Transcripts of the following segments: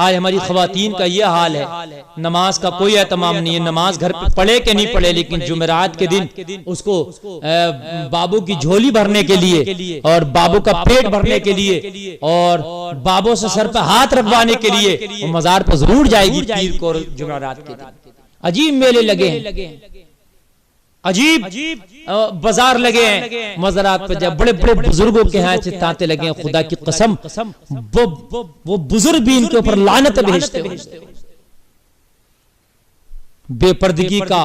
آج ہماری خواتین کا یہ حال ہے، نماز کا کوئی اہتمام نہیں ہے، نماز گھر پہ پڑھے کہ نہیں پڑھے، لیکن جمعرات کے دن اس کو بابو کی جھولی بھرنے کے لیے اور بابو کا پیٹ بھرنے کے لیے اور بابو سے سر پہ ہاتھ رکھوانے کے لیے وہ مزار پر ضرور جائے گی پیر کو اور جمعرات کے دن۔ عجیب میلے لگے ہیں، عجیب بازار لگے ہیں مزارات پہ، جب بڑے بڑے بزرگوں کے ہاں سے تانتے لگے ہیں، خدا کی قسم وہ بزرگ بھی ان کے اوپر لعنت بھیجتے ہیں۔ بے پردگی کا،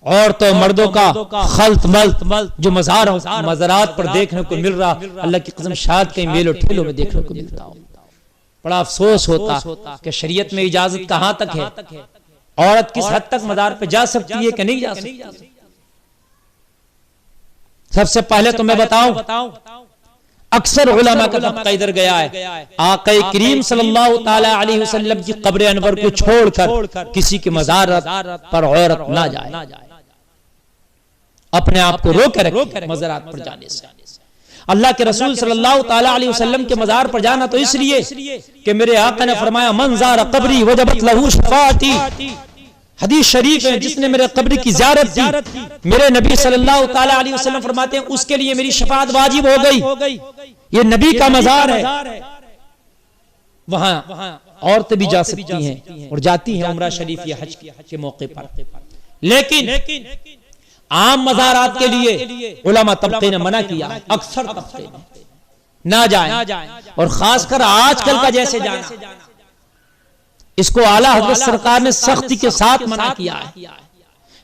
عورتوں مردوں کا خلط ملط جو مزارات پر دیکھنے کو مل رہا، اللہ کی قسم شاید کہیں میلوں ٹھیلوں میں دیکھنے کو ملتا ہو۔ بڑا افسوس ہوتا کہ شریعت میں اجازت کہاں تک ہے، عورت کس حد تک مزار پہ جا سکتی ہے کہ نہیں جا سکتی۔ سب سے پہلے تو میں بتاؤں، اکثر علماء کا طبقہ ادھر گیا ہے، آقا کریم صلی اللہ تعالی علیہ وسلم کی قبر انور کو چھوڑ کر کسی کے مزار پر عورت نہ جائے، اپنے آپ کو روکے رکھے مزارات پر جانے سے۔ اللہ کے رسول صلی اللہ تعالی علیہ وسلم کے مزار پر جانا تو اس لیے کہ میرے آقا نے فرمایا من زار قبری وجبت لہو شفاعتی، حدیث شریف ہے، جس نے میرے قبر کی زیارت کی، میرے نبی صلی اللہ تعالی علیہ وسلم فرماتے ہیں اس کے لیے میری شفاعت واجب ہو گئی۔ یہ نبی کا مزار ہے، وہاں عورتیں بھی جا سکتی ہیں اور جاتی ہیں عمرہ شریف یا حج کے موقع پر، لیکن عام مزارات کے لیے علماء طبقے نے منع کیا، اکثر طبقے نہ جائیں، اور خاص کر آج کل کا جیسے جانا، اس کو اعلیٰ حضرت سرکار نے سختی کے ساتھ منع کیا ہے۔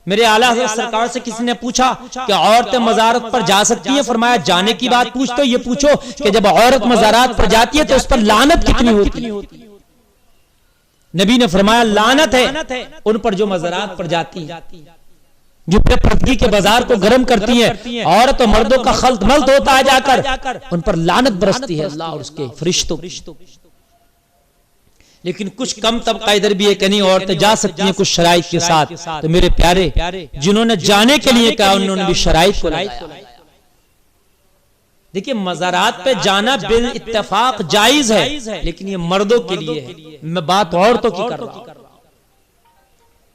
میرے اعلیٰ حضرت سرکار سے کسی نے پوچھا کہ عورتیں مزارات پر جا سکتی ہیں، فرمایا جانے کی بات پوچھتے یہ پوچھو کہ جب عورت مزارات پر جاتی ہے تو اس پر لعنت کتنی ہوتی ہے۔ نبی نے فرمایا لعنت ہے ان پر جو مزارات پر جاتی ہیں، جو بے پردگی کے بازار کو گرم کرتی ہیں، عورت و مردوں کا خلط ملط ہوتا ہے جا کر، ان پر لعنت برستی ہے اللہ اور اس کے فرشتوں۔ لیکن کچھ کم طبقہ ادھر بھی ہے کہ نہیں عورتیں جا سکتی ہیں کچھ شرائط کے ساتھ، تو میرے پیارے جنہوں نے جانے کے لیے کہا انہوں نے بھی شرائط کو لگایا۔ دیکھیں مزارات پہ جانا بالاتفاق جائز ہے، لیکن یہ مردوں کے لیے ہے، میں بات عورتوں کی کر رہا ہوں۔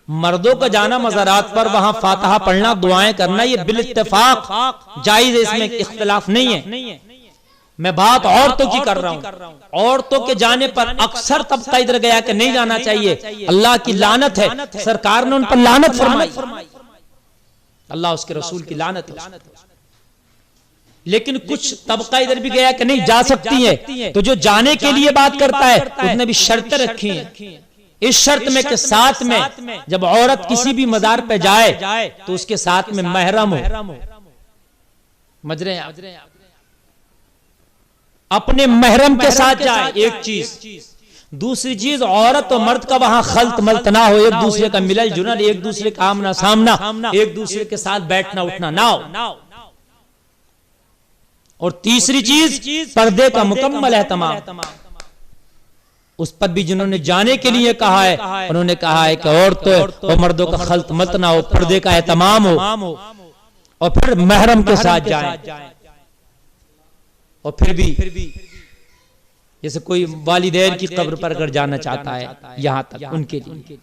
مردوں کا جانا مزارات پر، وہاں فاتحہ پڑھنا، دعائیں کرنا، یہ بالاتفاق جائز ہے، اس میں اختلاف نہیں ہے۔ میں بات عورتوں کی کر رہا ہوں، عورتوں کے جانے پر اکثر طبقہ ادھر گیا کہ نہیں جانا چاہیے، اللہ کی لعنت ہے، سرکار نے ان پر لعنت فرمائی، اللہ اس کے رسول کی لعنت ہے۔ لیکن کچھ طبقہ ادھر بھی گیا کہ نہیں جا سکتی ہے، تو جو جانے کے لیے بات کرتا ہے اس نے بھی شرطیں رکھی ہیں، اس شرط میں کہ ساتھ میں جب عورت کسی بھی مزار پہ جائے تو اس کے ساتھ میں محرم ہو، مجرے اپنے محرم کے ساتھ جائے، ایک چیز۔ دوسری چیز عورت و مرد کا وہاں خلط ملط نہ ہو، ایک دوسرے کا ملل جلل، ایک دوسرے کا آمنا سامنا، ایک دوسرے کے ساتھ بیٹھنا اٹھنا نہ ہو۔ اور تیسری چیز پردے کا مکمل اہتمام، اس پر بھی جنہوں نے جانے کے لیے کہا ہے انہوں نے کہا ہے کہ عورتوں اور مردوں کا خلط ملط نہ ہو، پردے کا اہتمام ہو، اور پھر محرم کے ساتھ جائیں۔ اور پھر بھی جیسے کوئی والدین کی قبر پر اگر جانا چاہتا ہے یہاں تک ان کے لیے،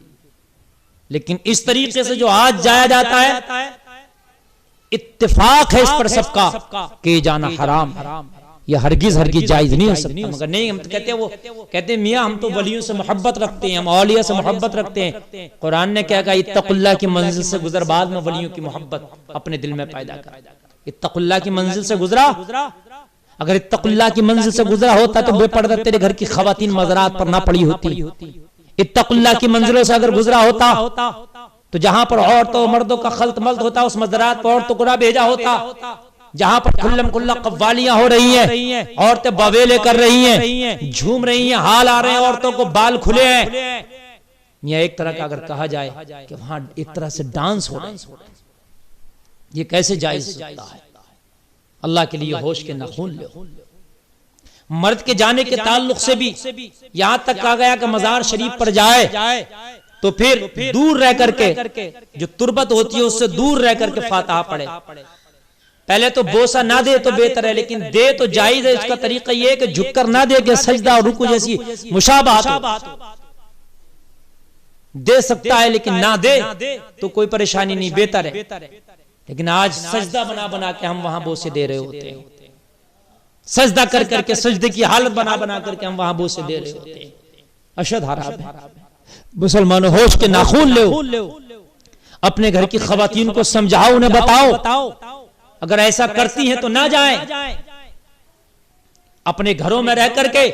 لیکن اس طریقے سے جو آج جایا جاتا ہے اتفاق ہے اس پر سب کا کہ جانا حرام، یہ ہرگز جائز نہیں ہو سکتا۔ مگر نہیں، ہم کہتے ہیں میاں ہم تو ولیوں سے محبت رکھتے ہیں، ہم اولیاء سے محبت رکھتے ہیں۔ قرآن نے کیا کہا اتقوا اللہ کی منزل سے گزر، بعد میں ولیوں کی محبت اپنے دل میں پیدا کر۔ اتقوا اللہ کی منزل سے گزرا، اگر اتقوا اللہ کی منزل سے گزرا ہوتا تو بے پردہ تیرے گھر کی خواتین مزارات پر نہ پڑی ہوتی۔ اتقوا اللہ کی منزلوں سے اگر گزرا ہوتا تو جہاں پر عورتوں مردوں کا خلط ملط ہوتا اس مزارات پر عورتوں کو نہ بھیجا ہوتا، جہاں پر کھلم کھلا قوالیاں ہو رہی ہیں، عورتیں باویلے کر رہی ہیں، جھوم رہی ہیں، حال آ رہے ہیں، عورتوں کو بال کھلے ہیں، یا ایک طرح کا اگر کہا جائے کہ وہاں ایک طرح سے ڈانس ہو رہا ہے، یہ کیسے جائز ہوتا ہے؟ اللہ کے لیے ہوش کے ناخن لو۔ مرد کے جانے کے تعلق سے بھی یہاں تک کہا گیا کہ مزار شریف پر جائے تو پھر دور رہ کر کے جو تربت ہوتی ہے اس سے دور رہ کر کے فاتحہ پڑھے، پہلے تو بوسہ نہ دے تو بہتر ہے، لیکن دے تو جائز ہے۔ اس کا طریقہ یہ ہے کہ جھک کر نہ دے کہ سجدہ اور رکوع جیسی مشابہت ہو۔ دے سکتا ہے لیکن نہ دے تو کوئی پریشانی نہیں، بہتر ہے۔ لیکن آج سجدہ بنا بنا کے ہم وہاں بوسے دے رہے ہوتے ہیں، سجدہ کر کر کے سجدے کی حالت بنا بنا کر کے ہم وہاں بوسے دے رہے ہوتے ہیں۔ اشد حرام ہے۔ مسلمانوں ہوش کے ناخون لو، اپنے گھر کی خواتین کو سمجھاؤ، انہیں بتاؤ اگر ایسا کرتی ہیں تو نہ جائیں۔ اپنے گھروں میں رہ کر کے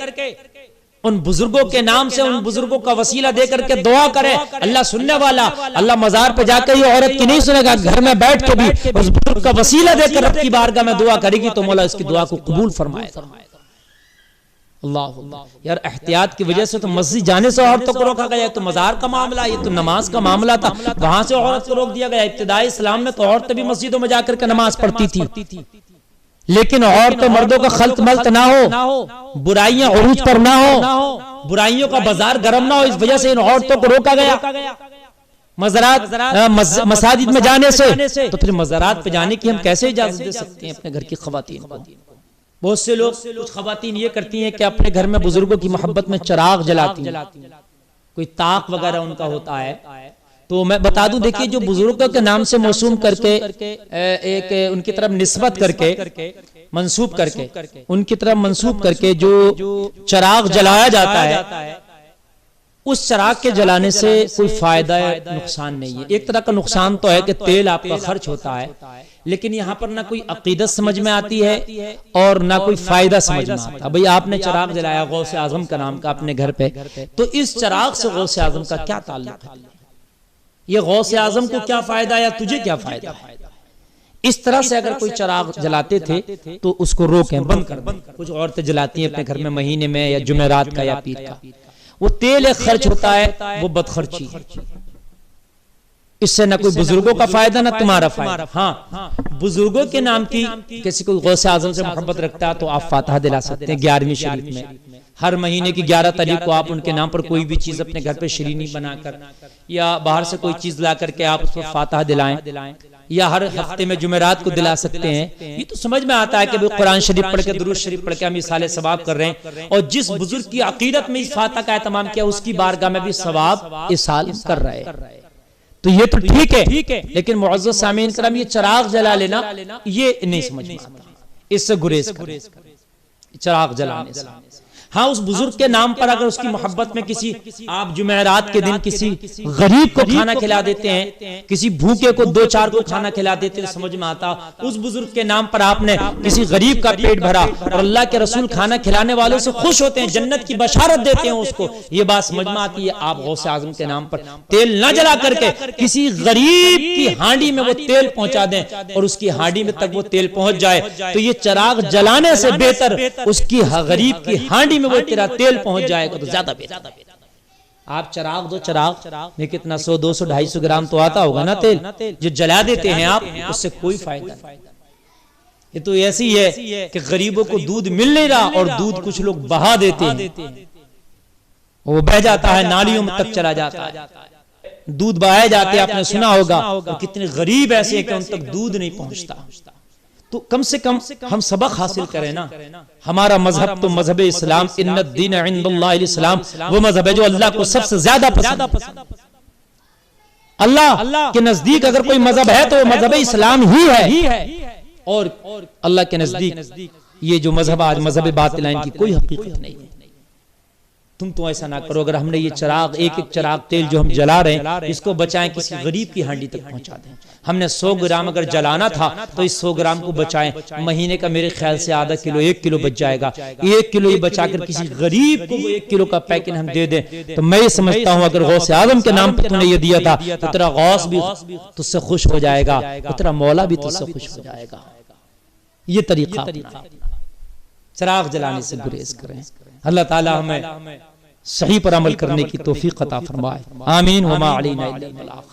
ان بزرگوں کے نام سے، ان بزرگوں کا وسیلہ دے کر کے دعا کرے۔ اللہ سننے والا، اللہ مزار پہ جا کے یہ عورت کی نہیں سنے گا، گھر میں بیٹھ کے بھی اس بزرگ کا وسیلہ دے کر رب کی بارگاہ میں دعا کرے گی تو مولا اس کی دعا کو قبول فرمائے گا۔ اللہ یار، احتیاط کی وجہ سے تو مسجد جانے سے عورتوں کو روکا گیا، تو مزار کا معاملہ، یہ تو نماز کا معاملہ تھا، وہاں سے عورت کو روک دیا گیا۔ ابتدائی اسلام میں تو عورتیں بھی مسجدوں میں جا کر کے نماز پڑھتی تھی، لیکن عورتوں مردوں کا خلط ملط نہ ہو، برائیاں عروج پر نہ ہو، برائیوں کا بازار گرم نہ ہو، اس وجہ سے ان عورتوں کو روکا گیا مساجد میں جانے سے۔ تو پھر مزارات پہ جانے کی ہم کیسے اجازت دے سکتے ہیں اپنے گھر کی خواتین کو؟ بہت سے لوگ، کچھ خواتین یہ کرتی ہیں کہ اپنے گھر میں بزرگوں کی محبت میں چراغ جلاتی ہیں، کوئی طاق وغیرہ ان کا ہوتا ہے۔ تو میں بتا دوں، دیکھیے جو بزرگوں کے نام سے موسوم کر کے ایک ان کی طرف نسبت کر کے، منسوب کر کے، ان کی طرف منسوب کر کے جو چراغ جلایا جاتا ہے، اس چراغ کے جلانے سے کوئی فائدہ نقصان نہیں ہے۔ ایک طرح کا نقصان تو ہے کہ تیل آپ کا خرچ ہوتا ہے، لیکن یہاں پر نہ کوئی عقیدت سمجھ میں آتی ہے اور نہ کوئی فائدہ سمجھ میں آتا۔ بھئی آپ نے چراغ جلایا غوث اعظم کا نام کا اپنے گھر پہ، تو اس چراغ سے غوث اعظم کا کیا تعلق ہے؟ یہ غوث اعظم کو کیا فائدہ یا تجھے کیا فائدہ ہے؟ اس طرح سے اگر کوئی چراغ جلاتے تھے تو اس کو روکیں، بند کر دیں۔ کچھ عورتیں جلاتی ہیں اپنے گھر میں مہینے میں یا جمعرات کا یا پیر کا، وہ تیل ایک خرچ ہوتا ہے، وہ بدخرچی ہے، اس سے نہ کوئی بزرگوں کا فائدہ نہ تمہارا فائدہ۔ ہاں، بزرگوں کے نام کی کسی کو غوث اعظم سے محبت رکھتا ہے تو آپ فاتحہ دلا سکتے ہیں 11ویں شریف میں۔ ہر مہینے کی 11 تاریخ کو آپ ان کے نام پر کوئی بھی چیز اپنے گھر پہ شیرینی بنا کر یا باہر سے کوئی چیز لا کر کے آپ اس پر فاتحہ دلائیں، یا ہر ہفتے میں جمعرات کو دلا سکتے ہیں۔ یہ تو سمجھ میں آتا ہے کہ قرآن شریف پڑھ کے، درود شریف پڑھ کے ہم اصالہ ثواب کر رہے ہیں، اور جس بزرگ کی عقیدت میں اس فاتحہ کا اہتمام کیا اس کی بارگاہ میں بھی ثواب اصال کر رہے ہیں۔ تو یہ تو ٹھیک ہے، لیکن معزز سامعین کرام، یہ چراغ جلا لینا یہ نہیں سمجھ میں آتا، اس سے گریز کریں چراغ جلانے سے۔ ہاں، اس بزرگ کے نام پر اگر اس کی محبت میں کسی آپ جمعرات کے دن کسی غریب کو کھانا کھلا دیتے ہیں، کسی بھوکے کو 2-4 کو کھانا کھلا دیتے ہیں، سمجھ میں آتا اس بزرگ کے نام پر آپ نے کسی غریب کا پیٹ بھرا، اور اللہ کے رسول کھانا کھلانے والوں سے خوش ہوتے ہیں، جنت کی بشارت دیتے ہیں اس کو، یہ بات سمجھ میں آتی ہے۔ آپ غوث اعظم کے نام پر تیل نہ جلا کر کے کسی غریب کی ہانڈی میں وہ تیل پہنچا دیں، اور اس کی ہانڈی میں تک وہ تیل پہنچ جائے، تو یہ چراغ جلانے سے بہتر اس کی غریب کی ہانڈی میں وہ تیرا تیل پہنچ جائے گا تو زیادہ بہتر۔ آپ چراغ دو، چراغ میں کتنا 100 200 250 گرام تو آتا ہوگا نا تیل، جو جلا دیتے ہیں آپ، اس سے کوئی فائدہ نہیں۔ یہ تو ایسی ہے کہ غریبوں کو دودھ مل نہیں رہا اور دودھ کچھ لوگ بہا دیتے ہیں، وہ بہ جاتا ہے، نالیوں میں تک چلا جاتا ہے، دودھ بہائے جاتے ہیں۔ آپ نے سنا ہوگا کتنے غریب ایسے ہیں کہ ان تک دودھ نہیں پہنچتا۔ تو کم سے کم ہم سبق حاصل کریں نا۔ ہمارا مذہب تو مذہب اسلام، ان الدین عند اللہ الاسلام، وہ مذہب ہے جو اللہ کو سب سے زیادہ پسند ہے۔ اللہ کے نزدیک اگر کوئی مذہب ہے تو وہ مذہب اسلام ہی ہے، اور اللہ کے نزدیک یہ جو مذہب آج مذہب باطل ہے، ان کی کوئی حقیقت نہیں ہے۔ تم تو ایسا نہ کرو، اگر ہم نے یہ چراغ، ایک ایک چراغ تیل جو ہم جلا رہے ہیں، اس کو بچائیں، کسی غریب کی ہانڈی تک پہنچا دیں۔ ہم نے 100 گرام اگر جلانا تھا تو اس 100 گرام کو بچائیں، مہینے کا میرے خیال سے آدھا کلو 1 کلو بچ جائے گا، 1 کلو یہ بچا کر کسی غریب کو 1 کلو کا پیکن ہم دے دیں، تو میں یہ سمجھتا ہوں اگر غوث اعظم کے نام پر تم نے یہ دیا تھا تو تیرا غوث بھی تجھ سے خوش ہو جائے گا، تیرا مولا بھی تجھ سے خوش ہو جائے گا۔ یہ طریقہ اپنائیں، چراغ جلانے سے گریز کریں۔ اللہ تعالی ہمیں صحیح پر عمل کرنے کی توفیق عطا فرمائے، آمین۔ وما علینا الا البلاغ۔